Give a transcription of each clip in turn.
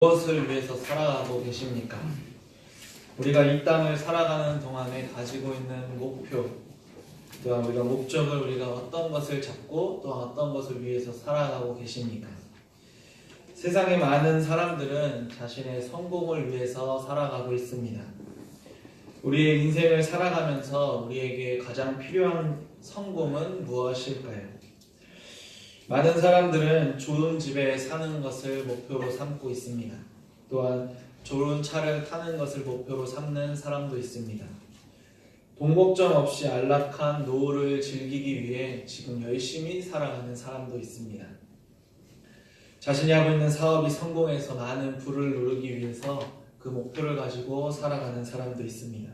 무엇을 위해서 살아가고 계십니까? 우리가 이 땅을 살아가는 동안에 가지고 있는 목표, 또한 우리가 목적을 우리가 어떤 것을 잡고 또 어떤 것을 위해서 살아가고 계십니까? 세상의 많은 사람들은 자신의 성공을 위해서 살아가고 있습니다. 우리의 인생을 살아가면서 우리에게 가장 필요한 성공은 무엇일까요? 많은 사람들은 좋은 집에 사는 것을 목표로 삼고 있습니다. 또한 좋은 차를 타는 것을 목표로 삼는 사람도 있습니다. 동목점 없이 안락한 노후를 즐기기 위해 지금 열심히 살아가는 사람도 있습니다. 자신이 하고 있는 사업이 성공해서 많은 부를 누리기 위해서 그 목표를 가지고 살아가는 사람도 있습니다.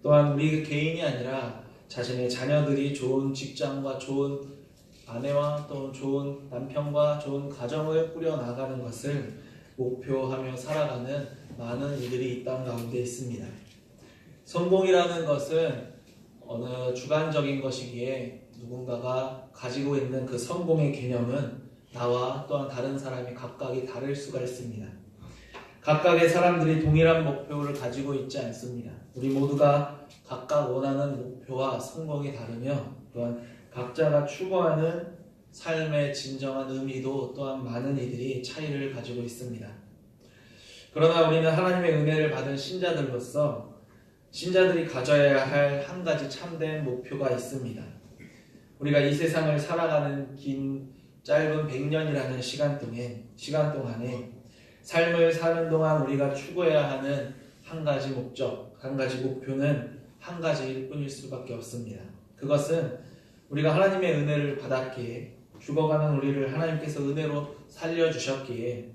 또한 우리 개인이 아니라 자신의 자녀들이 좋은 직장과 좋은 아내와 또 좋은 남편과 좋은 가정을 꾸려나가는 것을 목표하며 살아가는 많은 이들이 이 땅 가운데 있습니다. 성공이라는 것은 어느 주관적인 것이기에 누군가가 가지고 있는 그 성공의 개념은 나와 또한 다른 사람이 각각이 다를 수가 있습니다. 각각의 사람들이 동일한 목표를 가지고 있지 않습니다. 우리 모두가 각각 원하는 목표와 성공이 다르며 또한 각자가 추구하는 삶의 진정한 의미도 또한 많은 이들이 차이를 가지고 있습니다. 그러나 우리는 하나님의 은혜를 받은 신자들로서 신자들이 가져야 할 한 가지 참된 목표가 있습니다. 우리가 이 세상을 살아가는 긴 짧은 100년이라는 시간 동안에 삶을 사는 동안 우리가 추구해야 하는 한 가지 목적, 한 가지 목표는 한 가지일 뿐일 수밖에 없습니다. 그것은 우리가 하나님의 은혜를 받았기에 죽어가는 우리를 하나님께서 은혜로 살려주셨기에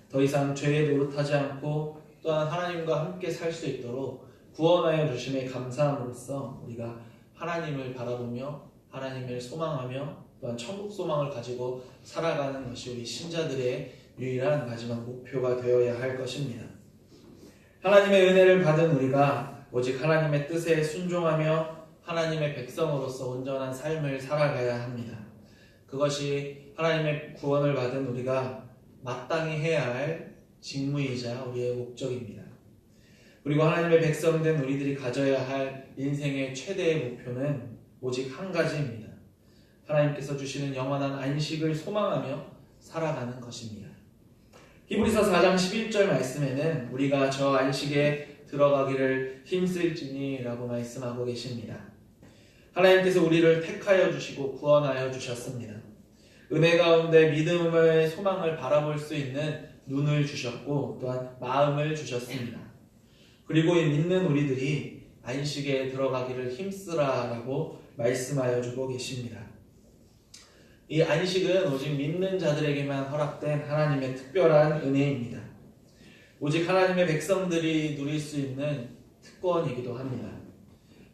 더 이상 죄에 노릇하지 않고 또한 하나님과 함께 살 수 있도록 구원하여 주심에 감사함으로써 우리가 하나님을 바라보며 하나님을 소망하며 또한 천국 소망을 가지고 살아가는 것이 우리 신자들의 유일한 마지막 목표가 되어야 할 것입니다. 하나님의 은혜를 받은 우리가 오직 하나님의 뜻에 순종하며 하나님의 백성으로서 온전한 삶을 살아가야 합니다. 그것이 하나님의 구원을 받은 우리가 마땅히 해야 할 직무이자 우리의 목적입니다. 그리고 하나님의 백성된 우리들이 가져야 할 인생의 최대의 목표는 오직 한 가지입니다. 하나님께서 주시는 영원한 안식을 소망하며 살아가는 것입니다. 히브리서 4장 11절 말씀에는 우리가 저 안식에 들어가기를 힘쓸지니 라고 말씀하고 계십니다. 하나님께서 우리를 택하여 주시고 구원하여 주셨습니다. 은혜 가운데 믿음의 소망을 바라볼 수 있는 눈을 주셨고 또한 마음을 주셨습니다. 그리고 이 믿는 우리들이 안식에 들어가기를 힘쓰라라고 말씀하여 주고 계십니다. 이 안식은 오직 믿는 자들에게만 허락된 하나님의 특별한 은혜입니다. 오직 하나님의 백성들이 누릴 수 있는 특권이기도 합니다.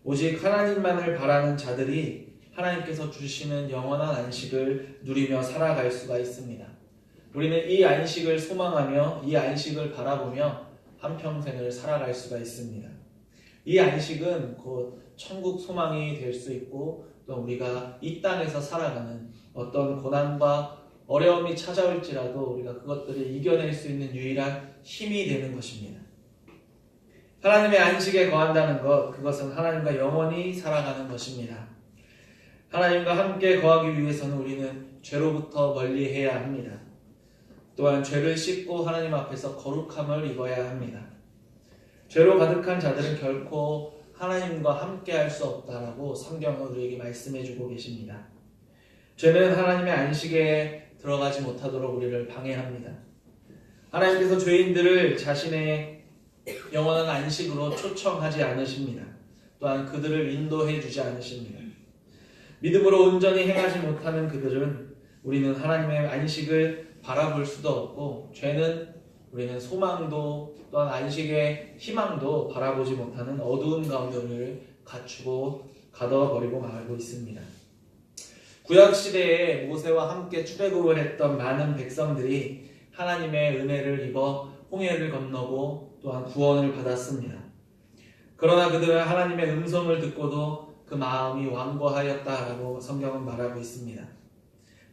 오직 하나님만을 바라는 자들이 하나님께서 주시는 영원한 안식을 누리며 살아갈 수가 있습니다. 우리는 이 안식을 소망하며 이 안식을 바라보며 한평생을 살아갈 수가 있습니다. 이 안식은 곧 천국 소망이 될 수 있고 또 우리가 이 땅에서 살아가는 어떤 고난과 어려움이 찾아올지라도 우리가 그것들을 이겨낼 수 있는 유일한 힘이 되는 것입니다. 하나님의 안식에 거한다는 것, 그것은 하나님과 영원히 살아가는 것입니다. 하나님과 함께 거하기 위해서는 우리는 죄로부터 멀리해야 합니다. 또한 죄를 씻고 하나님 앞에서 거룩함을 입어야 합니다. 죄로 가득한 자들은 결코 하나님과 함께 할 수 없다라고 성경은 우리에게 말씀해 주고 계십니다. 죄는 하나님의 안식에 들어가지 못하도록 우리를 방해합니다. 하나님께서 죄인들을 자신의 영원한 안식으로 초청하지 않으십니다. 또한 그들을 인도해 주지 않으십니다. 믿음으로 온전히 행하지 못하는 그들은 우리는 하나님의 안식을 바라볼 수도 없고 죄는 우리는 소망도 또한 안식의 희망도 바라보지 못하는 어두운 가운데 우리를 갖추고 가둬버리고 말고 있습니다. 구약시대에 모세와 함께 출애굽을 했던 많은 백성들이 하나님의 은혜를 입어 홍해를 건너고 또한 구원을 받았습니다. 그러나 그들은 하나님의 음성을 듣고도 그 마음이 완고하였다라고 성경은 말하고 있습니다.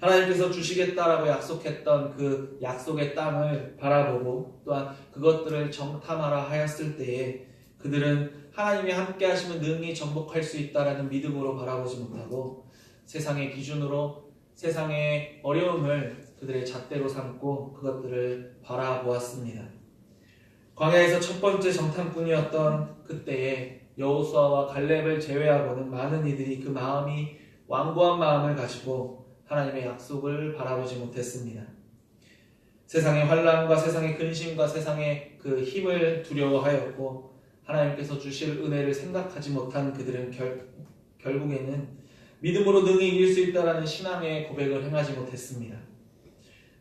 하나님께서 주시겠다라고 약속했던 그 약속의 땅을 바라보고 또한 그것들을 정탐하라 하였을 때에 그들은 하나님이 함께 하시면 능히 정복할 수 있다라는 믿음으로 바라보지 못하고 세상의 기준으로 세상의 어려움을 그들의 잣대로 삼고 그것들을 바라보았습니다. 광야에서 첫 번째 정탐꾼이었던 그때에 여호수아와 갈렙을 제외하고는 많은 이들이 그 마음이 완고한 마음을 가지고 하나님의 약속을 바라보지 못했습니다. 세상의 환난과 세상의 근심과 세상의 그 힘을 두려워하였고 하나님께서 주실 은혜를 생각하지 못한 그들은 결국에는 믿음으로 능히 이길 수 있다라는 신앙의 고백을 행하지 못했습니다.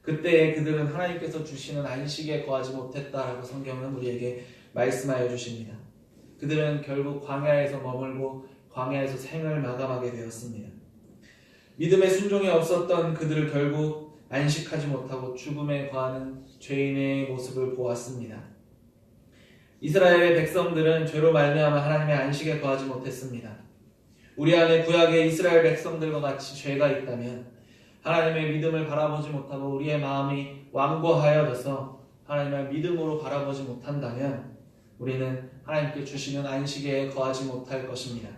그때 그들은 하나님께서 주시는 안식에 거하지 못했다라고 성경은 우리에게 말씀하여 주십니다. 그들은 결국 광야에서 머물고 광야에서 생을 마감하게 되었습니다. 믿음의 순종이 없었던 그들을 결국 안식하지 못하고 죽음에 거하는 죄인의 모습을 보았습니다. 이스라엘의 백성들은 죄로 말미암아 하나님의 안식에 거하지 못했습니다. 우리 안에 구약의 이스라엘 백성들과 같이 죄가 있다면 하나님의 믿음을 바라보지 못하고 우리의 마음이 완고하여져서 하나님의 믿음으로 바라보지 못한다면 우리는 하나님께 주시는 안식에 거하지 못할 것입니다.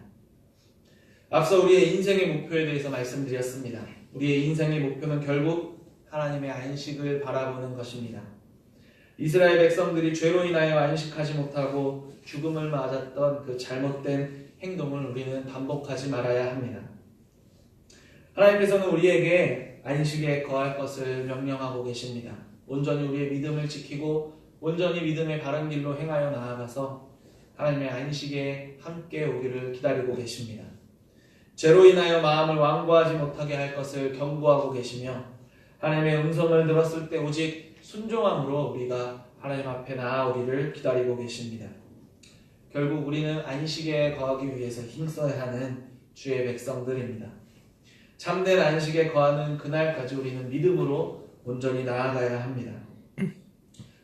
앞서 우리의 인생의 목표에 대해서 말씀드렸습니다. 우리의 인생의 목표는 결국 하나님의 안식을 바라보는 것입니다. 이스라엘 백성들이 죄로 인하여 안식하지 못하고 죽음을 맞았던 그 잘못된 행동을 우리는 반복하지 말아야 합니다. 하나님께서는 우리에게 안식에 거할 것을 명령하고 계십니다. 온전히 우리의 믿음을 지키고 온전히 믿음의 바른 길로 행하여 나아가서 하나님의 안식에 함께 오기를 기다리고 계십니다. 죄로 인하여 마음을 완고하지 못하게 할 것을 경고하고 계시며 하나님의 음성을 들었을 때 오직 순종함으로 우리가 하나님 앞에 나아오기를 기다리고 계십니다. 결국 우리는 안식에 거하기 위해서 힘써야 하는 주의 백성들입니다. 참된 안식에 거하는 그날까지 우리는 믿음으로 온전히 나아가야 합니다.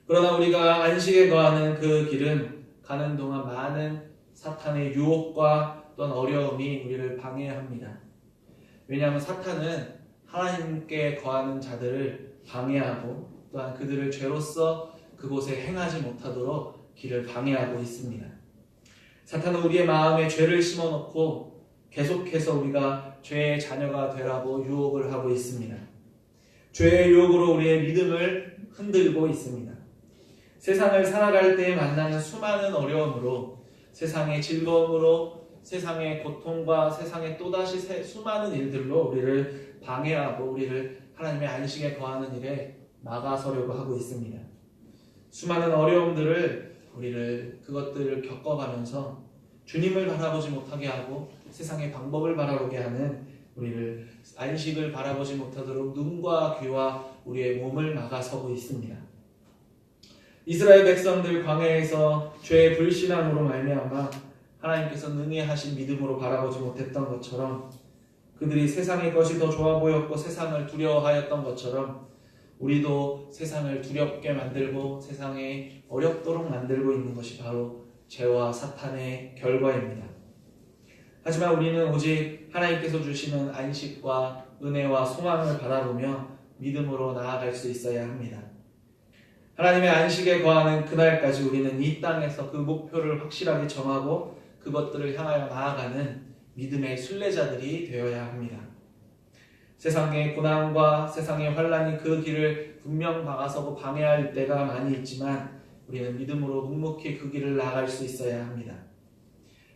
그러나 우리가 안식에 거하는 그 길은 가는 동안 많은 사탄의 유혹과 또한 어려움이 우리를 방해합니다. 왜냐하면 사탄은 하나님께 거하는 자들을 방해하고 또한 그들을 죄로서 그곳에 행하지 못하도록 길을 방해하고 있습니다. 사탄은 우리의 마음에 죄를 심어놓고 계속해서 우리가 죄의 자녀가 되라고 유혹을 하고 있습니다. 죄의 유혹으로 우리의 믿음을 흔들고 있습니다. 세상을 살아갈 때 만나는 수많은 어려움으로 세상의 즐거움으로 세상의 고통과 세상의 또다시 수많은 일들로 우리를 방해하고 우리를 하나님의 안식에 거하는 일에 막아서려고 하고 있습니다. 수많은 어려움들을 그것들을 겪어가면서 주님을 바라보지 못하게 하고 세상의 방법을 바라보게 하는 우리를 안식을 바라보지 못하도록 눈과 귀와 우리의 몸을 막아서고 있습니다. 이스라엘 백성들 광야에서 죄의 불신앙으로 말미암아 하나님께서 능히 하신 믿음으로 바라보지 못했던 것처럼 그들이 세상의 것이 더 좋아 보였고 세상을 두려워하였던 것처럼 우리도 세상을 두렵게 만들고 세상에 어렵도록 만들고 있는 것이 바로 죄와 사탄의 결과입니다. 하지만 우리는 오직 하나님께서 주시는 안식과 은혜와 소망을 바라보며 믿음으로 나아갈 수 있어야 합니다. 하나님의 안식에 거하는 그날까지 우리는 이 땅에서 그 목표를 확실하게 정하고 그것들을 향하여 나아가는 믿음의 순례자들이 되어야 합니다. 세상의 고난과 세상의 환난이 그 길을 분명 막아서고 방해할 때가 많이 있지만 우리는 믿음으로 묵묵히 그 길을 나아갈 수 있어야 합니다.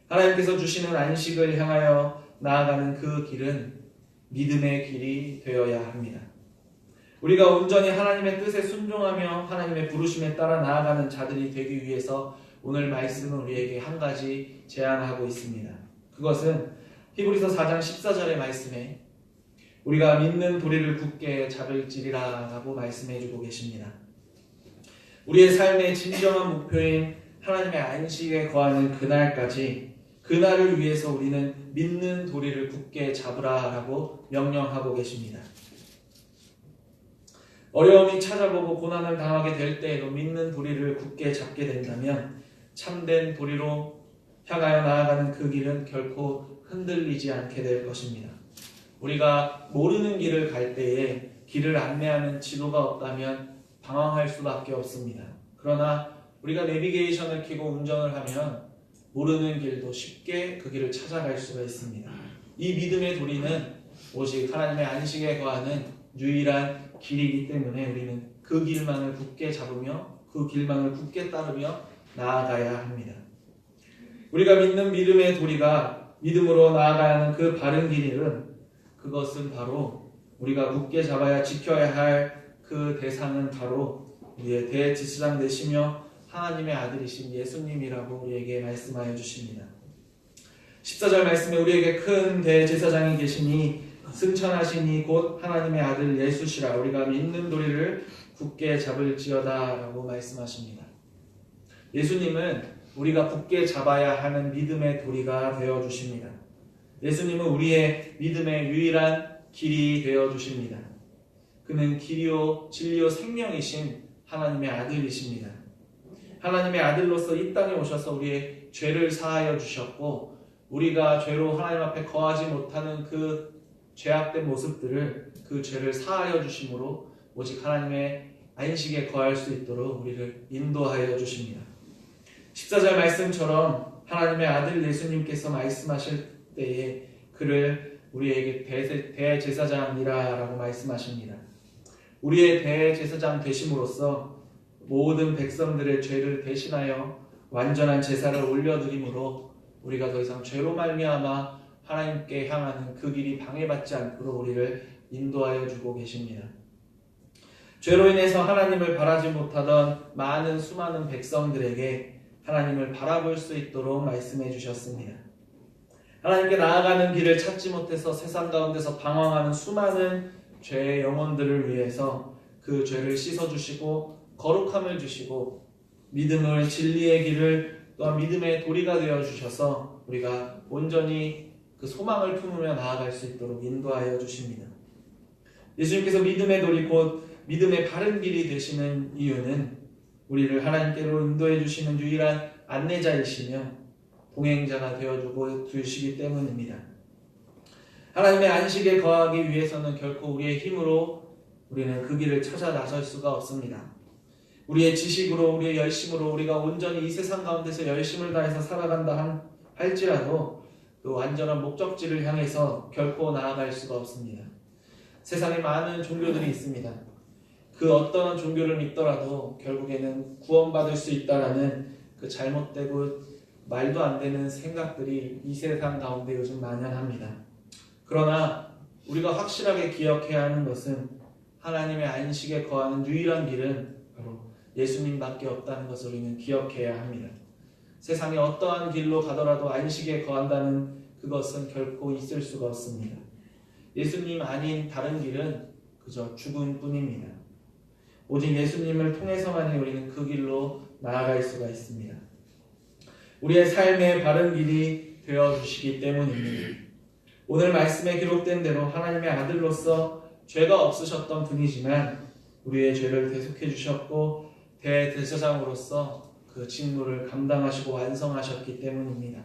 하나님께서 주시는 안식을 향하여 나아가는 그 길은 믿음의 길이 되어야 합니다. 우리가 온전히 하나님의 뜻에 순종하며 하나님의 부르심에 따라 나아가는 자들이 되기 위해서 오늘 말씀은 우리에게 한 가지 제안하고 있습니다. 그것은 히브리서 4장 14절의 말씀에 우리가 믿는 도리를 굳게 잡을지리라 라고 말씀해주고 계십니다. 우리의 삶의 진정한 목표인 하나님의 안식에 거하는 그날까지 그날을 위해서 우리는 믿는 도리를 굳게 잡으라 라고 명령하고 계십니다. 어려움이 찾아보고 고난을 당하게 될 때에도 믿는 도리를 굳게 잡게 된다면 참된 도리로 향하여 나아가는 그 길은 결코 흔들리지 않게 될 것입니다. 우리가 모르는 길을 갈 때에 길을 안내하는 지도가 없다면 방황할 수밖에 없습니다. 그러나 우리가 내비게이션을 켜고 운전을 하면 모르는 길도 쉽게 그 길을 찾아갈 수가 있습니다. 이 믿음의 도리는 오직 하나님의 안식에 거하는 유일한 길이기 때문에 우리는 그 길만을 굳게 잡으며 그 길만을 굳게 따르며 나아가야 합니다. 우리가 믿는 믿음의 도리가 믿음으로 나아가야 하는 그 바른 길은 그것은 바로 우리가 굳게 잡아야 지켜야 할 그 대상은 바로 우리의 대제사장 되시며 하나님의 아들이신 예수님이라고 우리에게 말씀하여 주십니다. 14절 말씀에 우리에게 큰 대제사장이 계시니 승천하시니 곧 하나님의 아들 예수시라 우리가 믿는 도리를 굳게 잡을지어다 라고 말씀하십니다. 예수님은 우리가 굳게 잡아야 하는 믿음의 도리가 되어주십니다. 예수님은 우리의 믿음의 유일한 길이 되어주십니다. 그는 길이요 진리요 생명이신 하나님의 아들이십니다. 하나님의 아들로서 이 땅에 오셔서 우리의 죄를 사하여 주셨고 우리가 죄로 하나님 앞에 거하지 못하는 그 죄악된 모습들을 그 죄를 사하여 주심으로 오직 하나님의 안식에 거할 수 있도록 우리를 인도하여 주십니다. 14절 말씀처럼 하나님의 아들 예수님께서 말씀하실 때에 그를 우리에게 대제사장이라 라고 말씀하십니다. 우리의 대제사장 되심으로써 모든 백성들의 죄를 대신하여 완전한 제사를 올려드림으로 우리가 더 이상 죄로 말미암아 하나님께 향하는 그 길이 방해받지 않도록 우리를 인도하여 주고 계십니다. 죄로 인해서 하나님을 바라지 못하던 많은 수많은 백성들에게 하나님을 바라볼 수 있도록 말씀해 주셨습니다. 하나님께 나아가는 길을 찾지 못해서 세상 가운데서 방황하는 수많은 죄의 영혼들을 위해서 그 죄를 씻어주시고 거룩함을 주시고 믿음을 진리의 길을 또한 믿음의 도리가 되어주셔서 우리가 온전히 그 소망을 품으며 나아갈 수 있도록 인도하여 주십니다. 예수님께서 믿음의 도리 곧 믿음의 바른 길이 되시는 이유는 우리를 하나님께로 인도해 주시는 유일한 안내자이시며 동행자가 되어주고 주시기 때문입니다. 하나님의 안식에 거하기 위해서는 결코 우리의 힘으로 우리는 그 길을 찾아 나설 수가 없습니다. 우리의 지식으로 우리의 열심으로 우리가 온전히 이 세상 가운데서 열심을 다해서 살아간다 할지라도 그 완전한 목적지를 향해서 결코 나아갈 수가 없습니다. 세상에 많은 종교들이 있습니다. 그 어떤 종교를 믿더라도 결국에는 구원받을 수 있다라는 그 잘못되고 말도 안 되는 생각들이 이 세상 가운데 요즘 만연합니다. 그러나 우리가 확실하게 기억해야 하는 것은 하나님의 안식에 거하는 유일한 길은 바로 예수님밖에 없다는 것을 우리는 기억해야 합니다. 세상에 어떠한 길로 가더라도 안식에 거한다는 그것은 결코 있을 수가 없습니다. 예수님 아닌 다른 길은 그저 죽음뿐입니다. 오직 예수님을 통해서만이 우리는 그 길로 나아갈 수가 있습니다. 우리의 삶의 바른 길이 되어주시기 때문입니다. 오늘 말씀에 기록된 대로 하나님의 아들로서 죄가 없으셨던 분이지만 우리의 죄를 대속해 주셨고 대제사장으로서 그 직무를 감당하시고 완성하셨기 때문입니다.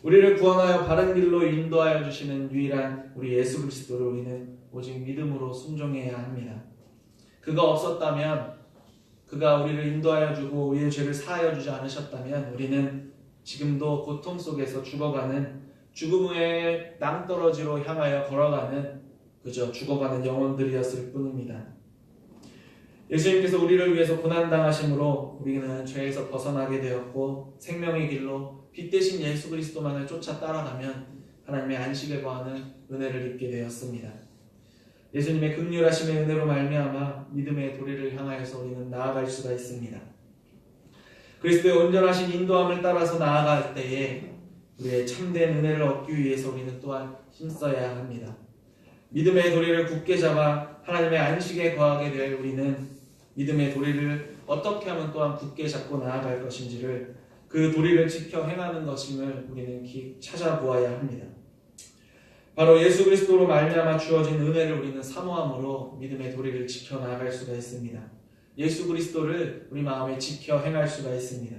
우리를 구원하여 바른 길로 인도하여 주시는 유일한 우리 예수 그리스도를 우리는 오직 믿음으로 순종해야 합니다. 그가 없었다면 그가 우리를 인도하여 주고 우리의 죄를 사하여 주지 않으셨다면 우리는 지금도 고통 속에서 죽어가는 죽음의 낭떠러지로 향하여 걸어가는 그저 죽어가는 영혼들이었을 뿐입니다. 예수님께서 우리를 위해서 고난당하심으로 우리는 죄에서 벗어나게 되었고 생명의 길로 빛 대신 예수 그리스도만을 쫓아 따라가면 하나님의 안식에 거하는 은혜를 입게 되었습니다. 예수님의 긍휼하심의 은혜로 말미암아 믿음의 도리를 향하여서 우리는 나아갈 수가 있습니다. 그리스도의 온전하신 인도함을 따라서 나아갈 때에 우리의 참된 은혜를 얻기 위해서 우리는 또한 힘써야 합니다. 믿음의 도리를 굳게 잡아 하나님의 안식에 거하게 될 우리는 믿음의 도리를 어떻게 하면 또한 굳게 잡고 나아갈 것인지를 그 도리를 지켜 행하는 것임을 우리는 찾아보아야 합니다. 바로 예수 그리스도로 말미암아 주어진 은혜를 우리는 사모함으로 믿음의 도리를 지켜 나아갈 수가 있습니다. 예수 그리스도를 우리 마음에 지켜 행할 수가 있습니다.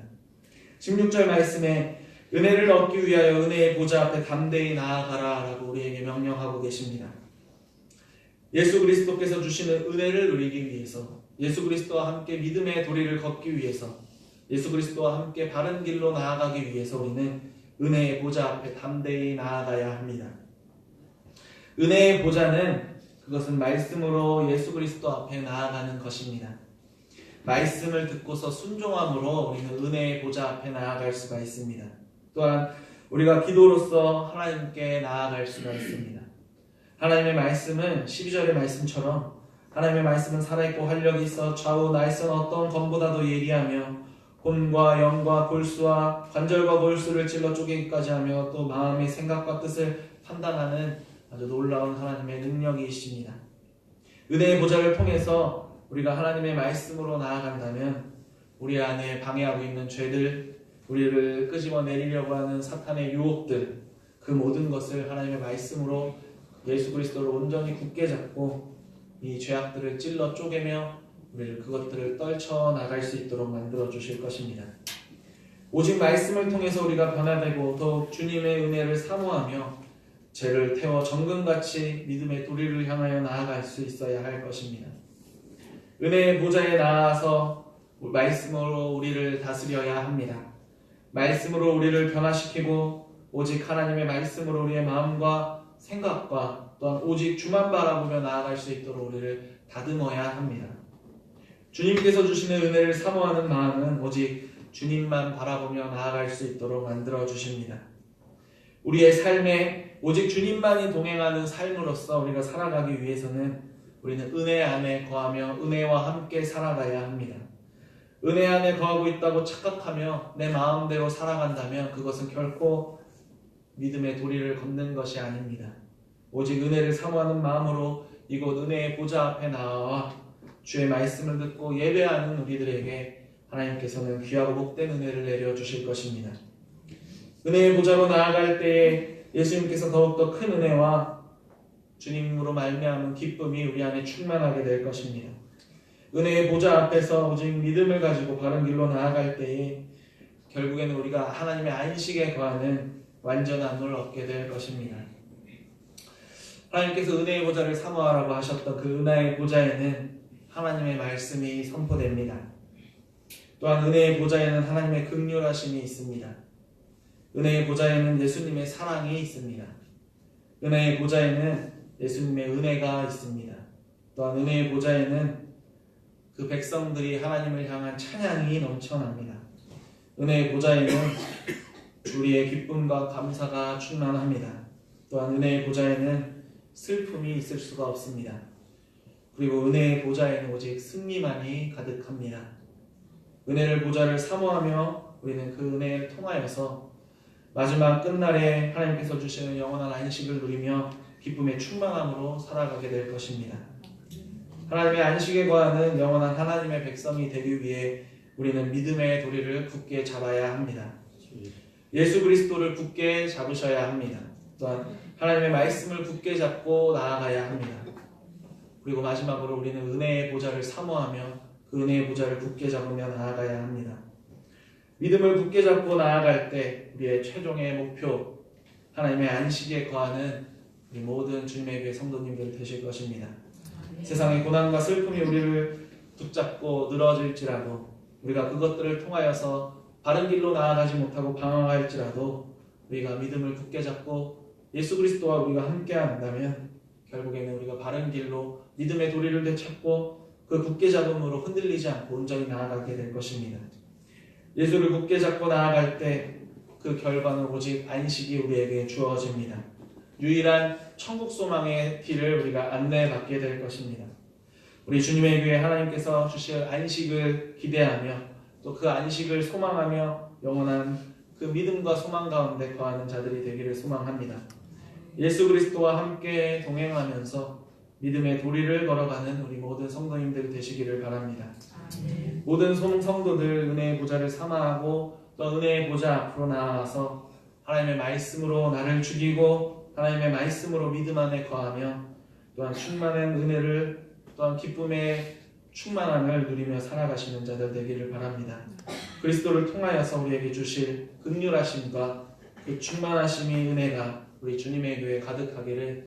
16절 말씀에 은혜를 얻기 위하여 은혜의 보좌 앞에 담대히 나아가라 라고 우리에게 명령하고 계십니다. 예수 그리스도께서 주시는 은혜를 누리기 위해서, 예수 그리스도와 함께 믿음의 도리를 걷기 위해서, 예수 그리스도와 함께 바른 길로 나아가기 위해서 우리는 은혜의 보좌 앞에 담대히 나아가야 합니다. 은혜의 보좌는 그것은 말씀으로 예수 그리스도 앞에 나아가는 것입니다. 말씀을 듣고서 순종함으로 우리는 은혜의 보좌 앞에 나아갈 수가 있습니다. 또한 우리가 기도로서 하나님께 나아갈 수가 있습니다. 하나님의 말씀은 12절의 말씀처럼 하나님의 말씀은 살아있고 활력이 있어 좌우 날선 어떤 검보다도 예리하며魂과 영과 골수와 관절과 골수를 찔러 쪼개기까지 하며 또 마음의 생각과 뜻을 판단하는 아주 놀라운 하나님의 능력이십니다. 은혜의 보좌를 통해서 우리가 하나님의 말씀으로 나아간다면 우리 안에 방해하고 있는 죄들, 우리를 끄집어내리려고 하는 사탄의 유혹들, 그 모든 것을 하나님의 말씀으로 예수 그리스도를 온전히 굳게 잡고 이 죄악들을 찔러 쪼개며 우리를 그것들을 떨쳐나갈 수 있도록 만들어 주실 것입니다. 오직 말씀을 통해서 우리가 변화되고 더욱 주님의 은혜를 사모하며 죄를 태워 정금같이 믿음의 도리를 향하여 나아갈 수 있어야 할 것입니다. 은혜의 보좌에 나아서 말씀으로 우리를 다스려야 합니다. 말씀으로 우리를 변화시키고 오직 하나님의 말씀으로 우리의 마음과 생각과 또한 오직 주만 바라보며 나아갈 수 있도록 우리를 다듬어야 합니다. 주님께서 주시는 은혜를 사모하는 마음은 오직 주님만 바라보며 나아갈 수 있도록 만들어 주십니다. 우리의 삶에 오직 주님만이 동행하는 삶으로서 우리가 살아가기 위해서는 우리는 은혜 안에 거하며 은혜와 함께 살아가야 합니다. 은혜 안에 거하고 있다고 착각하며 내 마음대로 살아간다면 그것은 결코 믿음의 도리를 걷는 것이 아닙니다. 오직 은혜를 사모하는 마음으로 이곳 은혜의 보좌 앞에 나와 주의 말씀을 듣고 예배하는 우리들에게 하나님께서는 귀하고 복된 은혜를 내려주실 것입니다. 은혜의 보좌로 나아갈 때에 예수님께서 더욱더 큰 은혜와 주님으로 말미암은 기쁨이 우리 안에 충만하게 될 것입니다. 은혜의 보좌 앞에서 오직 믿음을 가지고 바른 길로 나아갈 때에 결국에는 우리가 하나님의 안식에 거하는 완전함을 얻게 될 것입니다. 하나님께서 은혜의 보좌를 사모하라고 하셨던 그 은혜의 보좌에는 하나님의 말씀이 선포됩니다. 또한 은혜의 보좌에는 하나님의 긍휼하심이 있습니다. 은혜의 보좌에는 예수님의 사랑이 있습니다. 은혜의 보좌에는 예수님의 은혜가 있습니다. 또한 은혜의 보좌에는 그 백성들이 하나님을 향한 찬양이 넘쳐납니다. 은혜의 보좌에는 우리의 기쁨과 감사가 충만합니다. 또한 은혜의 보좌에는 슬픔이 있을 수가 없습니다. 그리고 은혜의 보좌에는 오직 승리만이 가득합니다. 은혜를 보좌를 사모하며 우리는 그 은혜를 통하여서 마지막 끝날에 하나님께서 주시는 영원한 안식을 누리며 기쁨의 충만함으로 살아가게 될 것입니다. 하나님의 안식에 거하는 영원한 하나님의 백성이 되기 위해 우리는 믿음의 도리를 굳게 잡아야 합니다. 예수 그리스도를 굳게 잡으셔야 합니다. 또한 하나님의 말씀을 굳게 잡고 나아가야 합니다. 그리고 마지막으로 우리는 은혜의 보좌를 사모하며 그 은혜의 보좌를 굳게 잡으며 나아가야 합니다. 믿음을 굳게 잡고 나아갈 때 우리의 최종의 목표, 하나님의 안식에 거하는 우리 모든 주님의 교회 성도님들 되실 것입니다. 세상의 고난과 슬픔이 우리를 붙잡고 늘어질지라도 우리가 그것들을 통하여서 바른 길로 나아가지 못하고 방황할지라도 우리가 믿음을 굳게 잡고 예수 그리스도와 우리가 함께한다면 결국에는 우리가 바른 길로 믿음의 도리를 되찾고 그 굳게 잡음으로 흔들리지 않고 온전히 나아가게 될 것입니다. 예수를 굳게 잡고 나아갈 때 그 결과는 오직 안식이 우리에게 주어집니다. 유일한 천국 소망의 길을 우리가 안내받게 될 것입니다. 우리 주님의 교회 하나님께서 주실 안식을 기대하며 또 그 안식을 소망하며 영원한 그 믿음과 소망 가운데 거하는 자들이 되기를 소망합니다. 예수 그리스도와 함께 동행하면서 믿음의 도리를 걸어가는 우리 모든 성도님들 되시기를 바랍니다. 모든 성도들 은혜의 보좌를 사모하고 또 은혜의 보좌 앞으로 나아가서 하나님의 말씀으로 나를 죽이고 하나님의 말씀으로 믿음 안에 거하며 또한 충만한 은혜를 또한 기쁨의 충만함을 누리며 살아가시는 자들 되기를 바랍니다. 그리스도를 통하여서 우리에게 주실 긍휼하심과 그 충만하심의 은혜가 우리 주님의 교회에 가득하기를